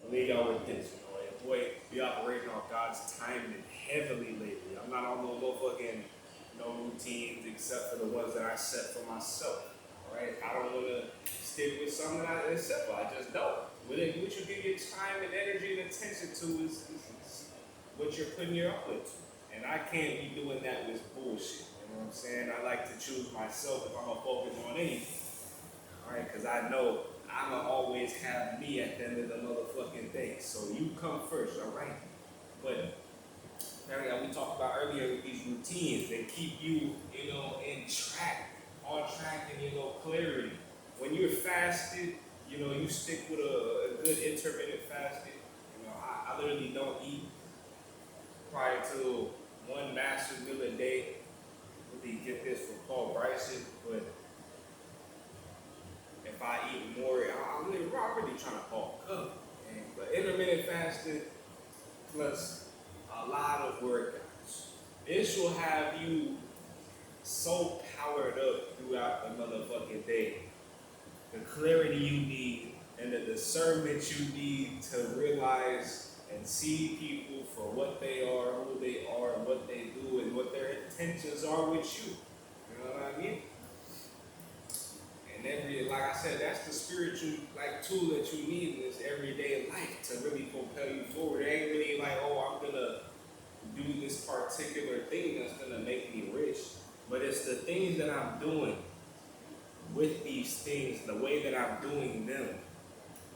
I'll leave y'all with this. You know, and boy, be operating on God's timing heavily lately. I'm not on no motherfucking no routines except for the ones that I set for myself. All right, I don't want to stick with something that is simple. I just don't. What you give your time and energy and attention to is what you're putting your all into. And I can't be doing that with bullshit. You know what I'm saying? I like to choose myself if I'm gonna focus on anything. All right, because I know I'ma always have me at the end of the motherfucking thing. So you come first, all right? But like we talked about earlier with these routines, they keep you, in track, on track, and clarity. When you're fasted, you stick with a good intermittent fasting. I literally don't eat prior to one master meal a day. Really get this from Paul Bryson, but if I eat more, I'm really trying to bulk up. But intermittent fasting plus a lot of workouts. This will have you so powered up throughout the motherfucking day. The clarity you need and the discernment you need to realize and see people for what they are, who they are, what they do, and what their intentions are with you. You know what I mean? And like I said, that's the spiritual tool that you need in this everyday life to really propel you forward. It ain't really like, oh, I'm gonna do this particular thing that's gonna make me rich. But it's the things that I'm doing with these things, the way that I'm doing them,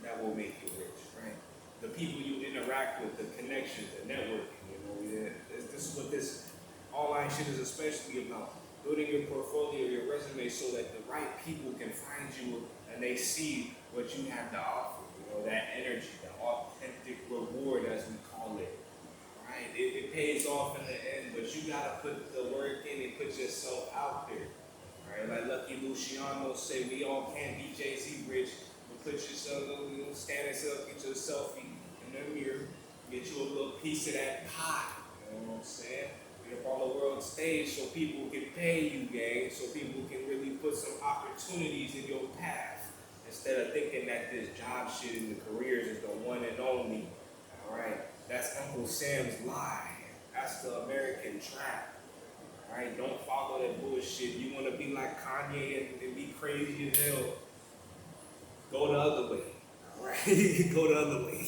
that will make you rich, right? The people you interact with, the connections, the networking, this is what this online shit is especially about. Building your portfolio, your resume, so that the right people can find you and they see what you have to offer. That energy, the authentic reward, as we call it. Right? It pays off in the end, but you gotta put the work in and put yourself out there. Right? Like Lucky Luciano say, we all can't be Jay-Z rich, but put yourself, stand yourself, get your selfie in the mirror, get you a little piece of that pie. You know what I'm saying? Get up on the world stage so people can pay you, gang, so people can really put some opportunities in your path. Instead of thinking that this job shit and the careers is the one and only. All right? That's Uncle Sam's lie. That's the American trap. All right? Don't follow that bullshit. You want to be like Kanye and be crazy as hell, go the other way. All right? Go the other way.